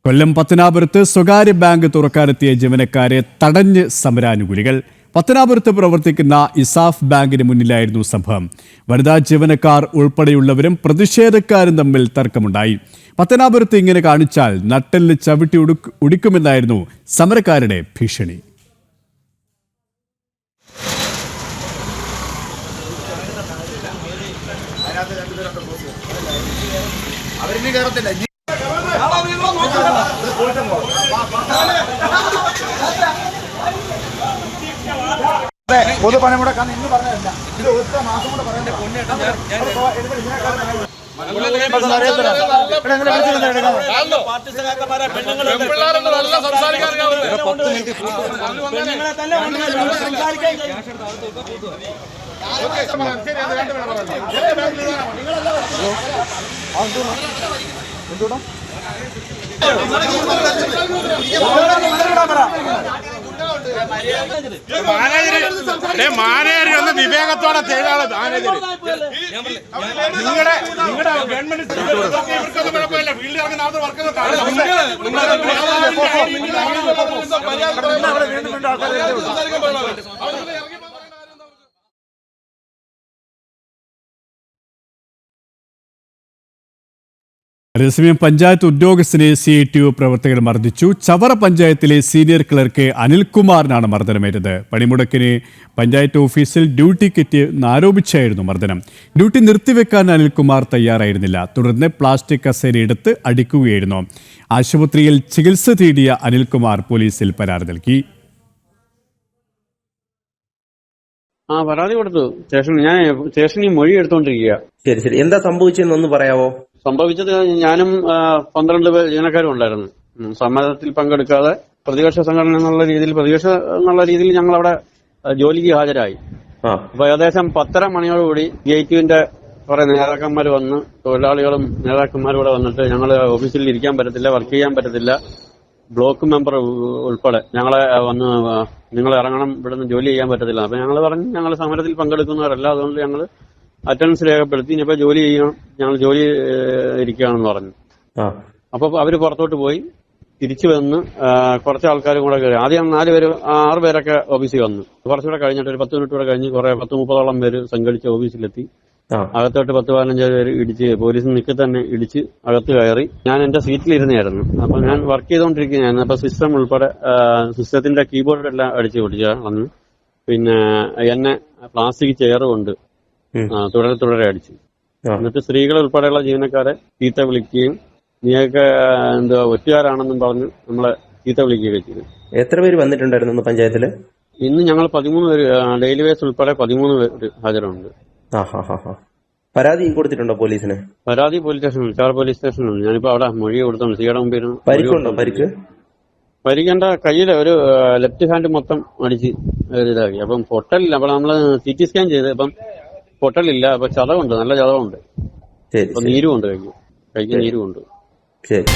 കൊല്ലം പത്തനാപുരത്ത് സ്വകാര്യ ബാങ്ക് തുറക്കാനെത്തിയ ജീവനക്കാരെ തടഞ്ഞ് സമരാനുകൂലികൾ. പത്തനാപുരത്ത് പ്രവർത്തിക്കുന്ന ഇസാഫ് ബാങ്കിന് മുന്നിലായിരുന്നു സംഭവം. വനിതാ ജീവനക്കാർ ഉൾപ്പെടെയുള്ളവരും പ്രതിഷേധക്കാരും തമ്മിൽ തർക്കമുണ്ടായി. പത്തനാപുരത്ത് ഇങ്ങനെ കാണിച്ചാൽ നട്ടെല്ല് ചവിട്ടി ഒടിക്കുമെന്നായിരുന്നു സമരക്കാരുടെ ഭീഷണി. പൊതുപണിമുടക്കാൻ ഇന്ന് പറഞ്ഞതല്ല, ഇത് ഒറ്റ മാസം കൂടെ പറയണ്ട. മാനേജർ ഒന്ന് വിവേകത്തോടെ ചെയ്താണ് മാനേജർ. നിങ്ങളുടെ ഗവൺമെന്റ് ഫീൽഡിൽ ഇറങ്ങുന്ന ആളുകൾ വർക്ക് അതേസമയം പഞ്ചായത്ത് ഉദ്യോഗസ്ഥനെ CITU പ്രവർത്തകർ മർദ്ദിച്ചു. ചവറ പഞ്ചായത്തിലെ സീനിയർ ക്ലർക്ക് അനിൽകുമാറിനാണ് മർദ്ദനമേറ്റത്. പണിമുടക്കിന് പഞ്ചായത്ത് ഓഫീസിൽ ഡ്യൂട്ടിക്കെത്തി എന്നാരോപിച്ചായിരുന്നു മർദ്ദനം. ഡ്യൂട്ടി നിർത്തിവെക്കാൻ അനിൽകുമാർ തയ്യാറായിരുന്നില്ല. തുടർന്ന് പ്ലാസ്റ്റിക് കസേരയെടുത്ത് അടിക്കുകയായിരുന്നു. ആശുപത്രിയിൽ ചികിത്സ തേടിയ അനിൽകുമാർ പോലീസിൽ പരാതി നൽകി. പരാതി കൊടുത്തു. സ്റ്റേഷനിൽ മൊഴി എടുത്തോണ്ടിരിക്കുക. ശരി. എന്താ സംഭവിച്ചെന്നൊന്ന് പറയാവോ? സംഭവിച്ചത്, ഞാനും 12 ജീവനക്കാരും ഉണ്ടായിരുന്നു. സമരത്തിൽ പങ്കെടുക്കാതെ പ്രതിപക്ഷ സംഘടന എന്നുള്ള രീതിയിൽ ഞങ്ങൾ അവിടെ ജോലിക്ക് ഹാജരായി. അപ്പൊ ഏകദേശം 10:30 മണിയോടുകൂടി CITUവിന്റെ കുറെ നേതാക്കന്മാർ വന്ന്, തൊഴിലാളികളും നേതാക്കന്മാരും കൂടെ വന്നിട്ട് ഞങ്ങൾ ഓഫീസിൽ ഇരിക്കാൻ പറ്റത്തില്ല, വർക്ക് ചെയ്യാൻ പറ്റത്തില്ല, ബ്ലോക്ക് മെമ്പർ ഉൾപ്പെടെ ഞങ്ങളെ വന്ന് നിങ്ങൾ ഇറങ്ങണം, ഇവിടുന്ന് ജോലി ചെയ്യാൻ പറ്റത്തില്ല. അപ്പൊ ഞങ്ങൾ പറഞ്ഞു, ഞങ്ങൾ സമരത്തിൽ പങ്കെടുക്കുന്നവരല്ല, അതുകൊണ്ട് ഞങ്ങൾ അറ്റൻഡൻസ് രേഖപ്പെടുത്തി, ഇനിയിപ്പോ ജോലി ചെയ്യണം, ഞങ്ങൾ ജോലി ഇരിക്കുകയാണെന്ന് പറഞ്ഞു. അപ്പൊ അവര് പുറത്തോട്ട് പോയി. തിരിച്ചു വന്ന് കുറച്ച് ആൾക്കാരും കൂടെ കയറി. ആദ്യം 6 പേരൊക്കെ ഓഫീസിൽ വന്നു. കുറച്ചുകൂടെ കഴിഞ്ഞിട്ട് ഒരു 10 മിനിറ്റ് കൂടെ കഴിഞ്ഞ് 10-30ഓളം പേര് സംഘടിച്ച് ഓഫീസിലെത്തി. അകത്തോട്ട് 10-15 പേര് ഇടിച്ച്, പോലീസ് നിൽക്കി തന്നെ ഇടിച്ച് അകത്ത് കയറി. ഞാൻ എന്റെ സീറ്റിലിരുന്നായിരുന്നു. അപ്പൊ ഞാൻ വർക്ക് ചെയ്തുകൊണ്ടിരിക്കുകയായിരുന്നു. അപ്പൊ സിസ്റ്റം ഉൾപ്പെടെ സിസ്റ്റത്തിന്റെ കീബോർഡ് എല്ലാം അടിച്ചു പൊട്ടിച്ചു. പിന്നെ എന്നെ പ്ലാസ്റ്റിക് ചെയർ കൊണ്ട് തുടരെ അടിച്ചു. എന്നിട്ട് സ്ത്രീകൾ ഉൾപ്പെടെയുള്ള ജീവനക്കാരെ ചീത്ത വിളിക്കുകയും, നീയൊക്കെ എന്താ ഒറ്റുകാരാണെന്നും പറഞ്ഞ് നമ്മളെ ചീത്ത വിളിക്കുകയൊക്കെ ചെയ്തു. എത്ര പേര് വന്നിട്ടുണ്ടായിരുന്നു പഞ്ചായത്തില്? ഇന്ന് ഞങ്ങൾ 13 പേര്, ഡെയിലി വേസ് ഉൾപ്പെടെ 13 പേര് ഹാജരുണ്ട്. പരാതി കൊടുത്തിട്ടുണ്ടോ പോലീസിന്? പരാതി പോലീസ് സ്റ്റേഷനിൽ, ചാർ പോലീസ് സ്റ്റേഷനിൽ. ഞാനിപ്പോ അവിടെ മൊഴി കൊടുത്തോണ്ട് സിയുടെ മുമ്പിൽ. പരിക്കുണ്ടോ? പരിക്കേണ്ട കയ്യില് ഒരു ലെഫ്റ്റ് ഹാൻഡ് മൊത്തം അടിച്ച് ഇതാക്കി. അപ്പം പൊട്ടലില്ല. അപ്പൊ നമ്മള് CT സ്കാൻ ചെയ്ത്, അപ്പം പൊട്ടലില്ല. അപ്പൊ ചതവുണ്ട്, നല്ല ചതവുണ്ട്. നീരുമുണ്ട്, കൈക്ക് നീരുമുണ്ട്. ശരി.